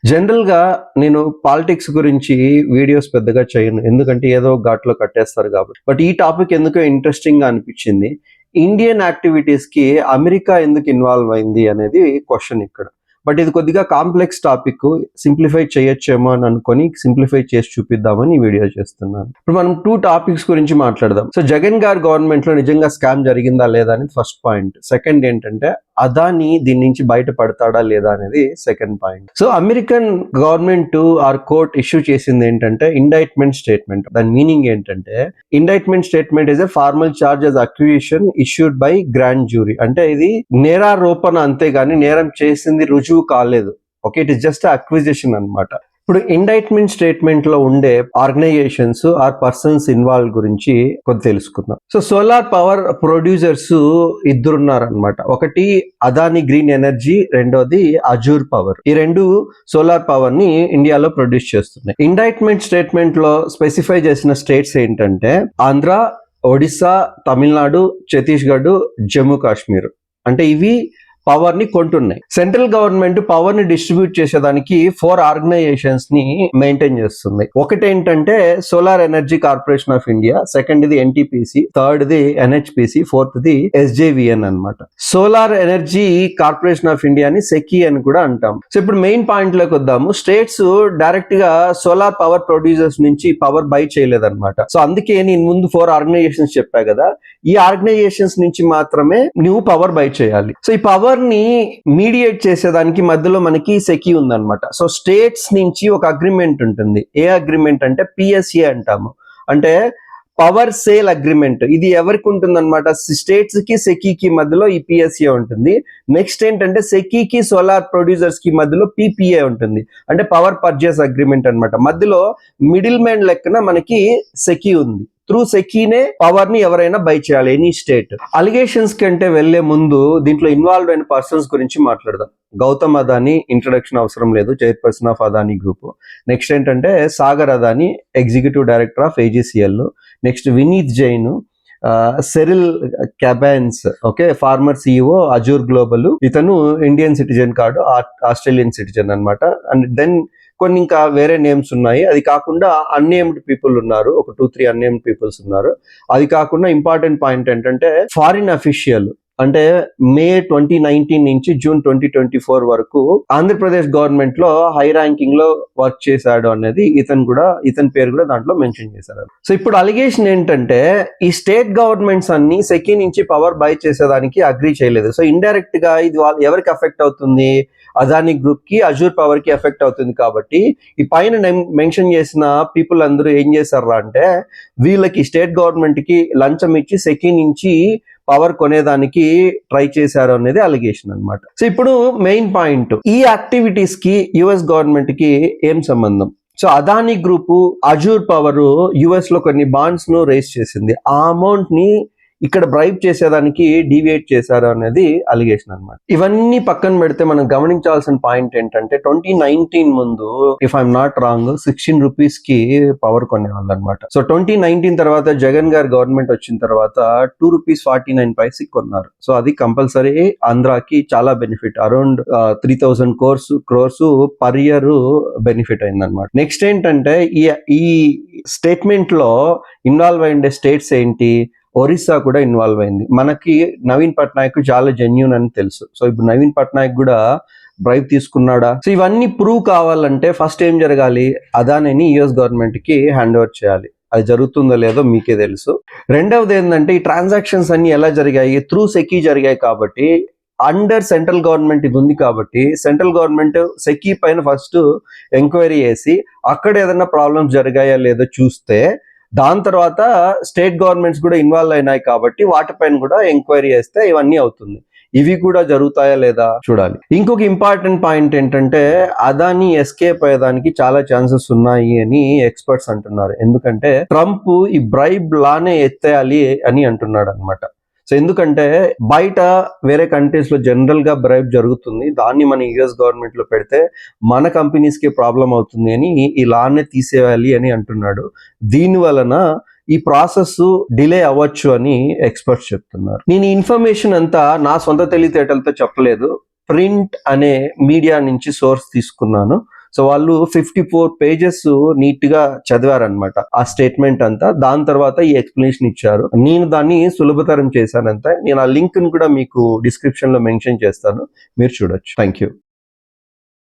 జనరల్‌గా నేను పాలిటిక్స్ గురించి వీడియోస్ పెద్దగా చేయను. ఎందుకంటే ఏదో ఒక ఘాట్లో కట్టేస్తారు కాబట్టి. బట్ ఈ టాపిక్ ఎందుకో ఇంట్రెస్టింగ్‌గా అనిపించింది. ఇండియన్ యాక్టివిటీస్‌కి అమెరికా ఎందుకు ఇన్వాల్వ్ అయింది అనేది క్వెషన్ ఇక్కడ. బట్ ఇది కొద్దిగా కాంప్లెక్స్ టాపిక్. సింప్లిఫై చేయొచ్చేమో అని అనుకొని సింప్లిఫై చేసి చూపిద్దామని ఈ వీడియో చేస్తున్నాను. ఇప్పుడు మనం 2 టాపిక్స్ గురించి మాట్లాడదాం. సో జగన్ గారి గవర్నమెంట్‌లో నిజంగా స్కామ్ జరిగిందా లేదా అనేది ఫస్ట్ పాయింట్. సెకండ్ ఏంటంటే అదాని దీని నుంచి బయటపడతాడా లేదా అనేది second point. So American government are court issue చేసింది ఏంటంటే ఇండైట్మెంట్ స్టేట్మెంట్. దాని మీనింగ్ ఏంటంటే indictment statement is a formal charge as accusation issued by grand jury. అంటే ఇది నేరారోపణ అంతేగాని నేరం చేసింది రుజువు కాలేదు. Okay, it is just acquisition అన్నమాట. ఇప్పుడు ఇండైట్మెంట్ స్టేట్మెంట్ లో ఉండే ఆర్గనైజేషన్స్ ఆర్ పర్సన్స్ ఇన్వాల్వ్ గురించి కొద్ది తెలుసుకుందాం. సో సోలార్ పవర్ ప్రొడ్యూసర్స్ ఇద్దరున్నారనమాట. ఒకటి అదాని గ్రీన్ ఎనర్జీ, రెండోది అజూర్ పవర్. ఈ రెండు సోలార్ పవర్ ని ఇండియాలో ప్రొడ్యూస్ చేస్తున్నాయి. ఇండైట్మెంట్ స్టేట్మెంట్ లో స్పెసిఫై చేసిన స్టేట్స్ ఏంటంటే ఆంధ్ర, ఒడిశా, తమిళనాడు, ఛత్తీస్గఢ్, జమ్మూ కాశ్మీర్. అంటే ఇవి పవర్ ని కొంటున్నాయి. సెంట్రల్ గవర్నమెంట్ పవర్ ని డిస్ట్రిబ్యూట్ చేసేదానికి 4 ఆర్గనైజేషన్స్ ని మెయింటైన్ చేస్తుంది. ఒకటి ఏంటంటే solar energy corporation of India, second the NTPC, third the NHPC, fourth the SJVN అన్నమాట. Solar energy corporation of India ని సెకీ అని కూడా అంటాం. సో ఇప్పుడు మెయిన్ పాయింట్ లోకి వద్దాము. స్టేట్స్ డైరెక్ట్ గా సోలార్ పవర్ ప్రొడ్యూసర్స్ నుంచి పవర్ బై చేయలేదన్నమాట. సో అందుకే నేను ముందు 4 ఆర్గనైజేషన్స్ చెప్పా కదా, ఈ ఆర్గనైజేషన్స్ నుంచి మాత్రమే నువ్వు పవర్ బై చేయాలి. సో ఈ పవర్ ని మీడియేట్ చేసేదానికి మధ్యలో మనకి సెకీ ఉందన్నమాట. సో స్టేట్స్ నుంచి ఒక అగ్రిమెంట్ ఉంటుంది. ఏ అగ్రిమెంట్ అంటే పిఎస్ఏ అంటాము. అంటే పవర్ సేల్ అగ్రిమెంట్. ఇది ఎవరికి ఉంటుంది అనమాట? స్టేట్స్ కి సెకీకి మధ్యలో ఈ పిఎస్ఏ ఉంటుంది. నెక్స్ట్ ఏంటంటే సెకీకి సోలార్ ప్రొడ్యూసర్స్ కి మధ్యలో పిపిఏ ఉంటుంది. అంటే పవర్ పర్చేస్ అగ్రిమెంట్ అన్నమాట. మధ్యలో మిడిల్ మ్యాన్ లెక్కన మనకి సెకీ ఉంది. త్రూ సెకీనే పవర్ ని ఎవరైనా బై చేయాలి, ఎనీ స్టేట్. అలిగేషన్స్ కంటే వెళ్లే ముందు దీంట్లో ఇన్వాల్వ్ అయిన పర్సన్స్ గురించి మాట్లాడదాం. గౌతమ్ అదాని ఇంట్రడక్షన్ అవసరం లేదు, chairperson of Adani group. Next ఏంటంటే Sagar Adani, executive director of AGCL. Next Vineet Jain, Cyril Cabanes, okay, former CEO Azure global. ఇతను ఇండియన్ సిటిజన్ కాదు, ఆస్ట్రేలియన్ సిటిజన్ అన్నమాట. అండ్ దెన్ కొన్ని ఇంకా వేరే నేమ్స్ ఉన్నాయి. అది కాకుండా అన్నేమ్డ్ పీపుల్ ఉన్నారు, ఒక 2-3 అన్నేమ్డ్ పీపుల్స్ ఉన్నారు. అది కాకుండా ఇంపార్టెంట్ పాయింట్ ఏంటంటే ఫారిన్ అఫీషియల్. అంటే మే 2019 నుంచి జూన్ 2024 వరకు ఆంధ్రప్రదేశ్ గవర్నమెంట్ లో హై ర్యాంకింగ్ లో వర్క్ చేశాడు అనేది ఇతని పేరు కూడా దాంట్లో మెన్షన్ చేశారు. సో ఇప్పుడు అలిగేషన్ ఏంటంటే ఈ స్టేట్ గవర్నమెంట్స్ అన్ని సెకీ నుంచి పవర్ బై చేసేదానికి అగ్రీ చేయలేదు. సో ఇండైరెక్ట్ గా ఇది ఎవరికి ఎఫెక్ట్ అవుతుంది? అదాని గ్రూప్ కి, అజూర్ పవర్ కి ఎఫెక్ట్ అవుతుంది. కాబట్టి ఈ పైన మెన్షన్ చేసిన పీపుల్ అందరూ ఏం చేశారు అంటే వీళ్ళకి స్టేట్ గవర్నమెంట్ కి లంచం ఇచ్చి సెకీ నుంచి పవర్ కొనేదానికి ట్రై చేశారు అనేది అలిగేషన్ అన్నమాట. సో ఇప్పుడు మెయిన్ పాయింట్, ఈ యాక్టివిటీస్ కి యుఎస్ గవర్నమెంట్ కి ఏం సంబంధం? So Adani group Azure power US లో కొన్ని బాండ్స్ ను రేస్ చేసింది. ఆ అమౌంట్ ని ఇక్కడ బ్రైబ్ చేసేదానికి డీవియేట్ చేశారు అనేది అలిగేషన్ అన్నమాట. ఇవన్నీ పక్కన పెడితే మనం గమనించాల్సిన పాయింట్ ఏంటంటే 2019 ముందు if I'm not wrong 16 rupees కి పవర్ కొనేవాళ్ళు అనమాట. సో 2019 తర్వాత జగన్ గారి గవర్నమెంట్ వచ్చిన తర్వాత 2.49 రూపీస్ కొన్నారు. సో అది కంపల్సరీ ఆంధ్రాకి చాలా benefit. Around 3000 crores per year benefit అయిందనమాట. నెక్స్ట్ ఏంటంటే ఈ స్టేట్మెంట్ లో ఇన్వాల్వ్ అయ్యే స్టేట్స్ ఏంటి? ఒరిస్సా కూడా ఇన్వాల్వ్ అయింది. మనకి నవీన్ పట్నాయక్ చాలా జెన్యూన్ అని తెలుసు. సో ఇప్పుడు నవీన్ పట్నాయక్ కూడా బ్రైబ్ తీసుకున్నాడా? సో ఇవన్నీ ప్రూవ్ కావాలంటే ఫస్ట్ ఏం జరగాలి? అదానిని యుఎస్ గవర్నమెంట్ కి హ్యాండ్ ఓవర్ చేయాలి. అది జరుగుతుందో లేదో మీకే తెలుసు. రెండవది ఏంటంటే ఈ ట్రాన్సాక్షన్స్ అన్ని ఎలా జరిగాయి? త్రూ సెకీ జరిగాయి. కాబట్టి అండర్ సెంట్రల్ గవర్నమెంట్ ఇది ఉంది. కాబట్టి సెంట్రల్ గవర్నమెంట్ సెకీ పైన ఫస్ట్ ఎంక్వైరీ చేసి అక్కడ ఏదైనా ప్రాబ్లమ్స్ జరిగాయా లేదో చూస్తే దాని తర్వాత స్టేట్ గవర్నమెంట్స్ కూడా ఇన్వాల్వ్ అయినాయి కాబట్టి వాటిపైన కూడా ఎంక్వైరీ చేస్తే ఇవన్నీ అవుతుంది. ఇవి కూడా జరుగుతాయా లేదా చూడాలి. ఇంకొక ఇంపార్టెంట్ పాయింట్ ఏంటంటే అదాని ఎస్కేప్ అయ్యేదానికి చాలా ఛాన్సెస్ ఉన్నాయి అని ఎక్స్పర్ట్స్ అంటున్నారు. ఎందుకంటే ట్రంప్ ఈ బ్రైబ్ లానే ఎత్తేయాలి అని అంటున్నాడు అనమాట. సో ఎందుకంటే బయట వేరే కంట్రీస్ లో జనరల్ గా బ్రైబ్ జరుగుతుంది, దాన్ని మన యుఎస్ గవర్నమెంట్ లో పెడితే మన కంపెనీస్ కి ప్రాబ్లం అవుతుంది అని ఈ లానే తీసేయాలి అని అంటున్నాడు. దీని వలన ఈ ప్రాసెస్ డిలే అవ్వచ్చు అని ఎక్స్పర్ట్స్ చెప్తున్నారు. నేను ఈ ఇన్ఫర్మేషన్ అంతా నా సొంత తెలివితేటలతో చెప్పలేదు, ప్రింట్ అనే మీడియా నుంచి సోర్స్ తీసుకున్నాను. సో వాళ్ళు 54 పేజెస్ నీట్ గా చదివారనమాట ఆ స్టేట్మెంట్ అంతా. దాని తర్వాత ఈ ఎక్స్ప్లెనేషన్ ఇచ్చారు. నేను దాన్ని సులభతరం చేశానంతా. నేను ఆ లింక్ ను కూడా మీకు డిస్క్రిప్షన్ లో మెన్షన్ చేస్తాను, మీరు చూడొచ్చు. Thank you.